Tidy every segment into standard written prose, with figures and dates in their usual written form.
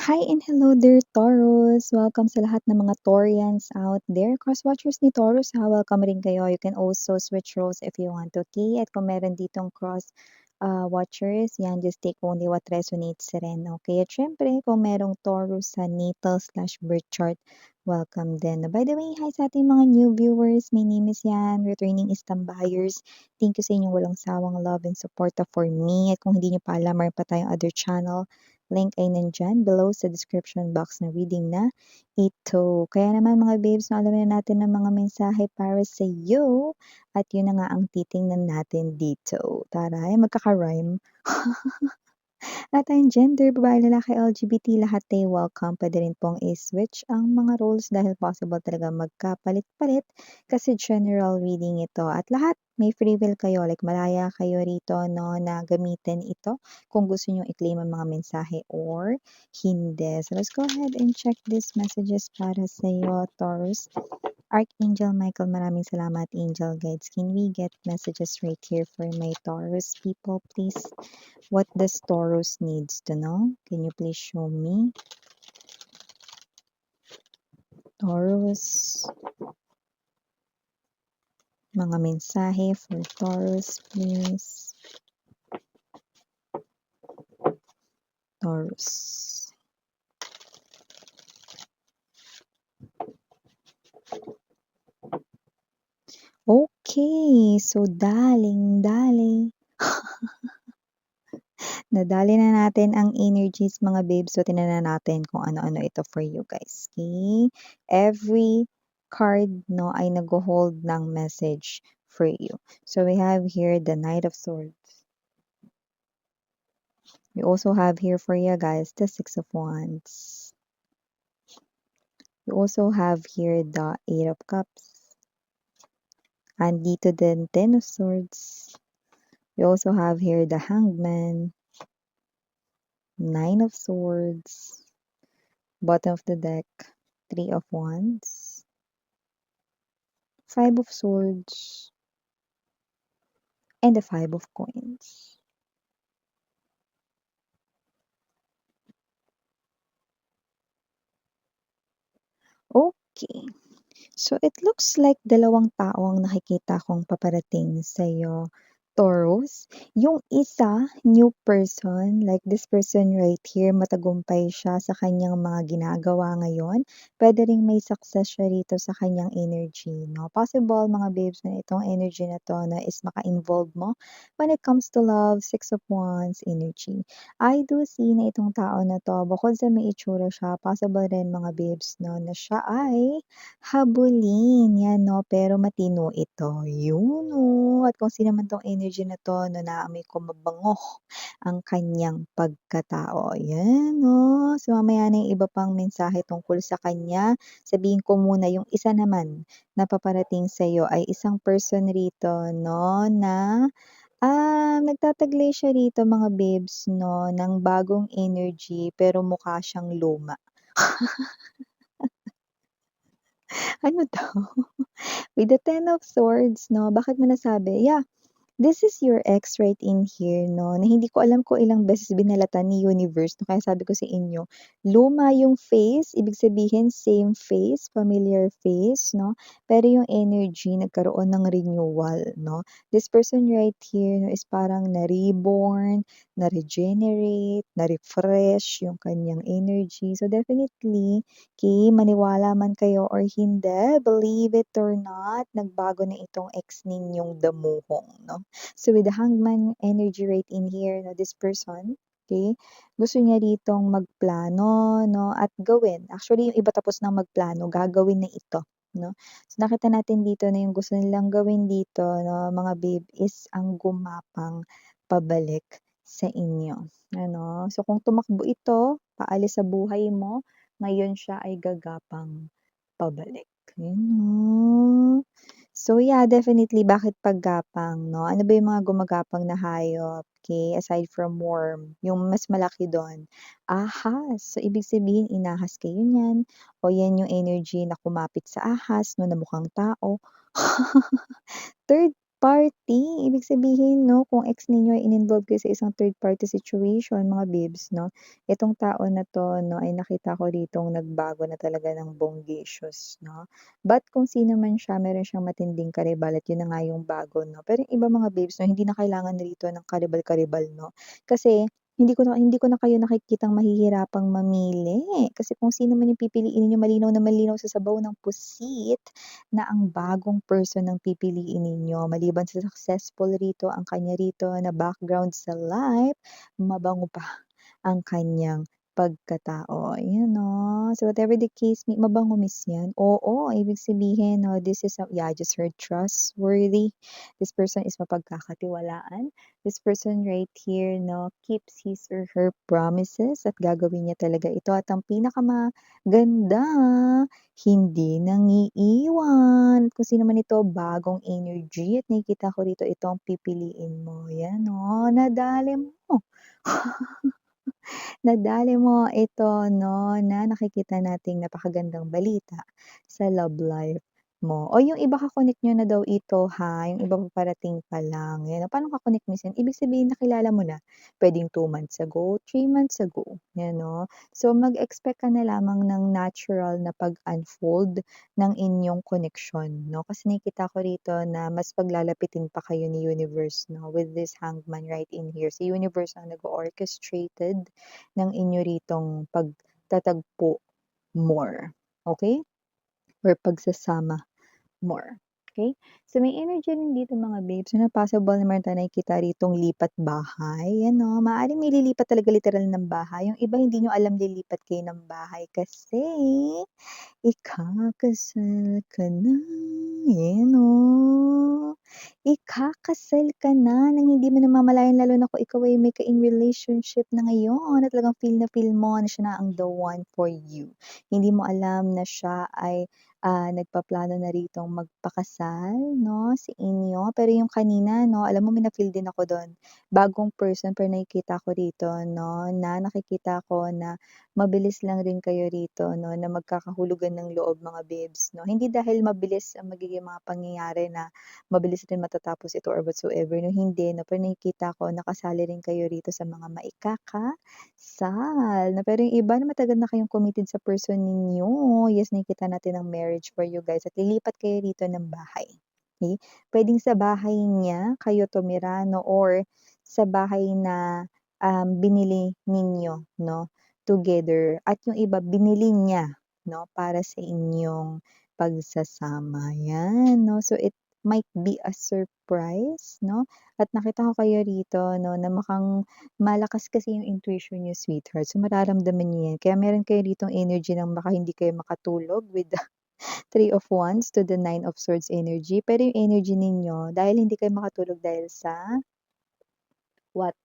Hi and hello there, Taurus! Welcome sa lahat ng mga Taurians out there. Cross-watchers ni Taurus, welcome rin kayo. You can also switch roles if you want, okay? At kung meron ditong watchers, yan, just take only what resonates rin, okay? At syempre, kung merong Taurus sa natal/birth chart, welcome din. By the way, hi sa ating mga new viewers. My name is Yan, returning Istambayers. Thank you sa inyong walang sawang love and support for me. At kung hindi nyo pa alam, mayroon pa tayong other channel. Link ay nandyan below sa description box na reading na ito. Kaya naman mga babes, alamin na natin ng mga mensahe para sa iyo. At yun na nga ang titingnan natin dito. Tara, ay magkaka-rhyme. Lahat tayong gender, babae, lalaki, LGBT, lahat ay welcome. Pwede rin pong i-switch ang mga roles dahil possible talaga magkapalit-palit kasi general reading ito. At lahat may free will kayo, like malaya kayo rito no, na gamitin ito kung gusto nyo i-claim ang mga mensahe or hindi. So let's go ahead and check these messages para sa iyo, Taurus. Archangel Michael, maraming salamat, Angel Guides. Can we get messages right here for my Taurus people, please? What does Taurus needs to know? Can you please show me? Taurus. Mga mensahe for Taurus, please. Taurus. Okay, so daling-dali. Nadali na natin ang energies mga babes. So, tinan na natin kung ano-ano ito for you guys. Okay? Every card no ay nag-hold ng message for you. So, we have here the Knight of Swords. We also have here for you guys the Six of Wands. We also have here the Eight of Cups. And dito din Ten of Swords. We also have here the Hanged Man. Nine of Swords. Bottom of the deck, Three of Wands. Five of Swords. And the Five of Coins. Okay. So, it looks like dalawang tao ang nakikita kong paparating sa'yo, Taurus. Yung isa, new person, like this person right here, matagumpay siya sa kanyang mga ginagawa ngayon. Pwede ring may success siya rito sa kanyang energy, no? Possible, mga babes, na itong energy na to na is maka-involve mo when it comes to love, Six of Wands, energy. I do see na itong tao na to, bukod sa may itsura siya, possible rin mga babes, no, na siya ay habulin, 'yan 'no, pero matino ito, yun oh. At kung sino man 'tong energy na 'to 'no, naamoy ko mabango ang kanyang pagkatao, 'yan 'no. So mamaya na yung iba pang mensahe tungkol sa kanya, sabihin ko muna yung isa naman na paparating sa'yo ay isang person rito 'no, na, nagtataglay siya rito mga babes 'no, ng bagong energy pero mukha siyang luma. Ano daw? With the Ten of Swords 'no, bakit mo nasabi? Yeah, this is your ex right in here 'no, na hindi ko alam kung ilang beses binalatan ni universe 'no, kaya sabi ko sa inyo, luma yung face, ibig sabihin same face, familiar face 'no, pero yung energy nagkaroon ng renewal 'no. This person right here 'no, is parang na-reborn, na-regenerate, na-refresh yung kanyang energy. So definitely, maniwala man kayo or hindi, believe it or not, nagbago na itong ex ninyong damuhong 'no. So with the Hangman energy right in here na this person, okay, gusto niya ditong magplano 'no, at gawin. Actually, yung iba tapos ng magplano, gagawin na ito 'no. So nakita natin dito na yung gusto nilang gawin dito 'no, mga babe, is ang gumapang pabalik sa inyo, ano. So kung tumakbo ito, paalis sa buhay mo, ngayon siya ay gagapang pabalik, yun 'no. So yeah, definitely bakit paggapang 'no? Ano ba yung mga gumagapang na hayop, okay, aside from worm, yung mas malaki dun, ahas. So ibig sabihin inahas kayo niyan o yan yung energy na kumapit sa ahas 'no, na mukhang tao. Third party. Ibig sabihin 'no, kung ex ninyo ay in-involve kayo sa isang third party situation mga babes 'no, itong tao na 'to 'no, ay nakita ko ritong nagbago na talaga ng bonggacious 'no. But kung sino man siya, meron siyang matinding karibal at yun na nga yung bago 'no. Pero yung iba mga babes 'no, hindi na kailangan rito ng karibal-karibal 'no, kasi hindi ko na kayo nakikitang mahihirapang mamili. Kasi kung sino man yung pipiliin ninyo malinaw na malinaw sa sabaw ng pusit na ang bagong person ang pipiliin ninyo. Maliban sa successful rito ang kanya rito na background sa life, mabango pa ang kanyang pagkatao, ayan 'no. So whatever the case may mabango miss 'yan, oo, ibig sabihin 'no, this is a yeah, I just heard trustworthy. This person is mapagkakatiwalaan. This person right here 'no, keeps his or her promises at gagawin niya talaga ito at ang pinakamaganda, hindi nangiiwan. Kung sino man ito, bagong energy at nakikita ko rito ito ang pipiliin mo, 'yan oh, nadali mo. Nadali mo ito 'no, na nakikita nating napakagandang balita sa love life mo. O yung iba ka-connect niyo na daw ito ha, yung iba paparating pa lang, yan. Paano ka-connect mo yan? Ibig sabihin nakilala mo na, puwedeng 2 months ago, 3 months ago, yan 'no. So mag-expect ka na lamang ng natural na pag-unfold ng inyong connection 'no, kasi nakikita ko rito na mas paglalapitin pa kayo ni universe 'no, with this hangman right in here. Si universe ang nag-o-orchestrated ng inyo ritong pagtatagpo more, okey? Or pagsasama more, okey? So, may energy rin dito mga babes na possible na meron tayong nakikita ritong lipat bahay, ano, maaaring may lilipat talaga literal ng bahay, yung iba hindi niyo alam lilipat kayo ng bahay kasi ikakasal ka na, ayan oh. Ikakasal ka na ng hindi mo namamalayan lalo na kung ikaw ay may ka-in relationship na ngayon na talagang na feel mo na siya na ang the one for you. Hindi mo alam na siya ay, nagpaplano na ritong magpakasal 'no, sa inyo. Pero yung kanina 'no, alam mo may na-feel din ako dun. Bagong person pero nakikita ko rito 'no, na nakikita ko na mabilis lang rin kayo rito 'no, na magkakahulugan ng loob mga babes 'no. Hindi dahil mabilis ang magiging mga pangyayari na mabilis din matatapos ito or whatsoever 'no, hindi 'no. Pero nakikita ko nakasali rin kayo rito sa mga maikakasal na pero yung iba na matagal na kayong committed sa person ninyo. Yes, nakikita natin ang marriage for you guys at lilipat kayo rito ng bahay, okey? Puwedeng sa bahay niya kayo tumira 'no or sa bahay na, binili ninyo 'no. Together at yung iba binili niya 'no, para sa inyong pagsasama, 'yan 'no. So, it might be a surprise 'no, at nakita ko kayo rito 'no, na mukhang malakas kasi yung intuition niyo, sweetheart. So, mararamdaman niyo 'yan. Kaya meron kayo ritong energy ng baka hindi kayo makatulog with the Three of Wands to the Nine of Swords energy. Pero yung energy ninyo dahil hindi kayo makatulog dahil sa what?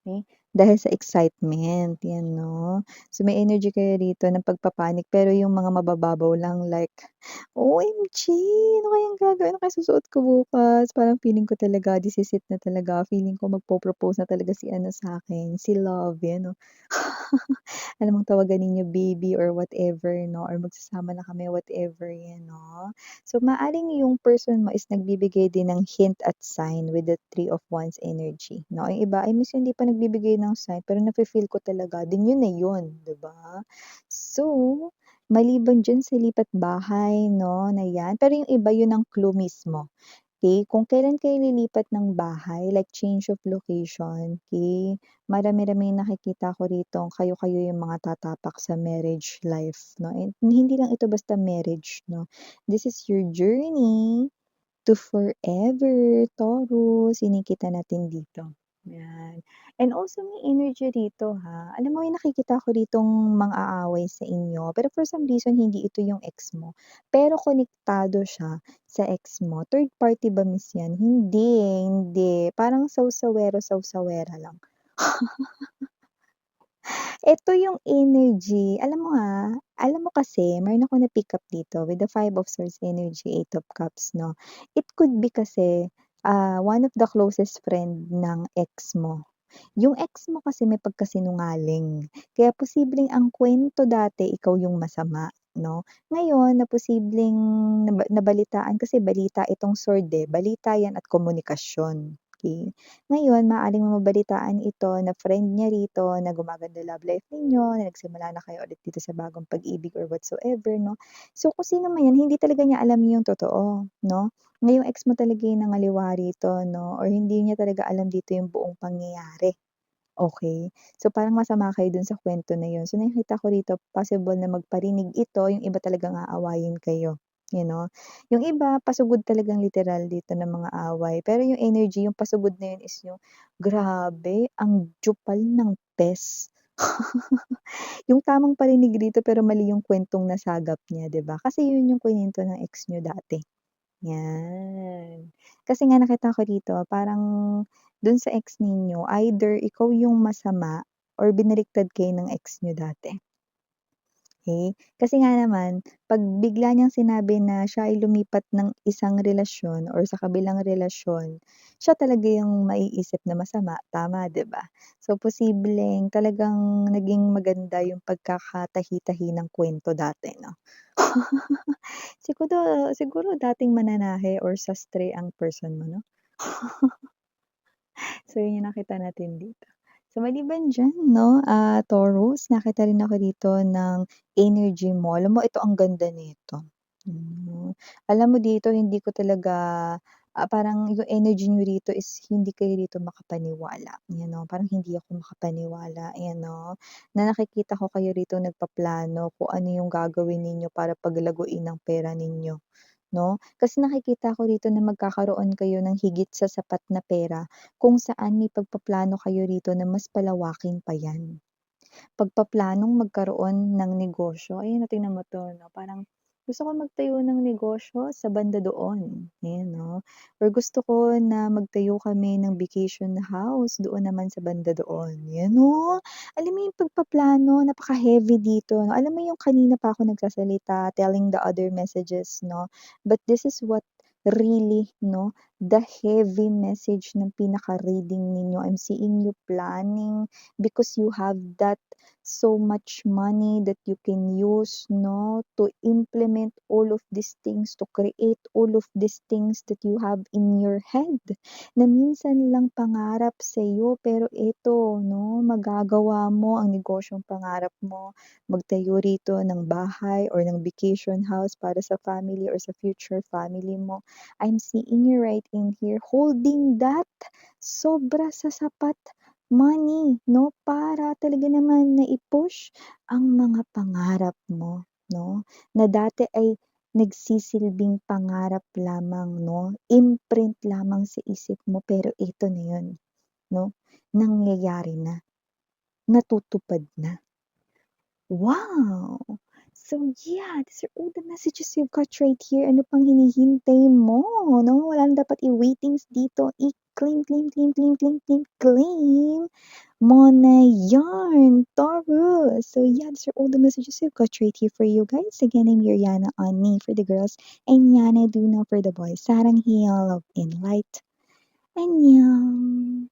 Eh, dahil sa excitement, 'yan 'no. So, may energy kayo rito ng pagpa-panic pero yung mga mabababaw lang like, OMG! Ano kayang gagawin? Ano kayang susuot ko bukas? Parang feeling ko talaga this is it na talaga. Feeling ko magpo-propose na talaga si ano sa'kin, si Love, 'yan 'no. Ano mang tawagan ninyo baby or whatever 'no, or magsasama na kami whatever 'yan 'no. So, maaaring yung person mo is nagbibigay din ng hint at sign with the Three of Wands energy 'no. Yung iba, ay minsan hindi pa nagbibigay ng sign pero nafi-feel ko talaga then yun na yun, 'di ba? So, maliban diyan sa lipat bahay 'no, na 'yan, pero yung iba yun ang clue mismo. Okay, kung kailan kayo lilipat ng bahay, like change of location, okay, marami-raming nakikita ko rito kayo-kayo yung mga tatapak sa marriage life 'no, and hindi lang ito basta marriage 'no. This is your journey to forever, Taurus, yung nakikita natin dito, 'yan. And also may energy rito ha, alam mo may nakikita ko ritong mang-aaway sa inyo, pero for some reason hindi ito yung ex mo, pero konektado siya sa ex mo. Third party ba miss 'yan? Hindi, hindi, parang sawsawero-sawsawera lang. Ito yung energy, alam mo kasi meron akong na-pick up dito with the Five of Swords energy, Eight of Cups 'no. It could be kasi, one of the closest friend ng ex mo. Yung ex mo kasi may pagkasinungaling, kaya posibleng ang kuwento dati ikaw yung masama. 'no. Ngayon na posibleng nabalitaan kasi balita itong sword, eh, balita 'yan at komunikasyon, okey. Ngayon maaaring mabalitaan ito na friend niya rito na gumaganda love life ninyo, na nagsimula na kayo ulit dito sa bagong pag-ibig or whatsoever 'no. So kung sino man 'yan hindi talaga niya alam yung totoo 'no, na yung ex mo talaga yung nangaliwa rito 'no or hindi niya talaga alam dito yung buong pangyayari. Okey. So, parang masama kayo dun sa kuwento na yun. So, nakikita ko rito possible na magparinig ito, yung iba talagang aawayin kayo, you know? Yung iba pasugod talagang literal dito ng mga away, pero yung energy, yung pasugod na yun is yung, "Grabe ang jupal ng pes." Yung tamang parinig rito pero mali yung kuwentong nasagap niya, 'di ba? Kasi yun yung kinuwento ng ex niyo dati. 'Yan. Kasi nga nakita ko dito parang dun sa ex ninyo either ikaw yung masama or binaliktad kayo ng ex niyo dati, okey? Kasi nga naman 'pag bigla niyang sinabi na siya ay lumipat ng isang relasyon or sa kabilang relasyon, siya talaga yung maiisip na masama, tama, 'di ba? So, posibleng talagang naging maganda yung pagkakatahi-tahi ng kuwento dati 'no? Siguro dating mananahe or sastre ang person mo 'no? So yun yung nakita natin dito. So maliban diyan 'no, Taurus, nakita rin ako dito ng energy mo. Alam mo ito ang ganda nito, alam mo dito hindi ko talaga, parang yung energy niyo rito is hindi kayo rito makapaniwala, you know, parang hindi ako makapaniwala, ayan 'no, na nakikita ko kayo rito nagpaplano kung ano yung gagawin ninyo para paglaguin ang pera ninyo. 'No? Kasi nakikita ko rito na magkakaroon kayo ng higit sa sapat na pera kung saan may pagpaplano kayo rito na mas palawakin pa 'yan. Pagpaplanong magkaroon ng negosyo, ayan na tingnan mo 'to 'no, parang gusto ko magtayo ng negosyo sa banda doon, ayan 'no, or gusto ko na magtayo kami ng vacation house doon naman sa banda doon, 'yan oh. Alam mo yung pagpaplano napaka-heavy dito 'no, alam mo yung kanina pa ako nagsasalita telling the other messages 'no, but this is what really 'no, the heavy message ng pinaka-reading ninyo. I'm seeing you planning because you have that so much money that you can use 'no, to implement all of these things, to create all of these things that you have in your head, na minsan lang pangarap sa'yo pero eto 'no, magagawa mo ang negosyong pangarap mo, magtayo rito ng bahay or ng vacation house para sa family or sa future family mo. I'm seeing you right in here holding that sobra sa sapat money 'no, para talaga naman na-i-push ang mga pangarap mo 'no, na dati ay nagsisilbing pangarap lamang 'no, imprint lamang sa isip mo pero ito na yun 'no, nangyayari na, natutupad na. Wow! So yeah, these are all the messages you've got right here. Ano pang hinihintay mo 'no, wala na dapat i-waitings dito, i-claim, claim, claim, claim, claim, claim, claim mo na yarn, Taurus. So yeah, these are all the messages I've got right here for you guys. Again, I'm Yuriana on me for the girls and Yana Duna for the boys. Sarang heal, love and light. Annyeong.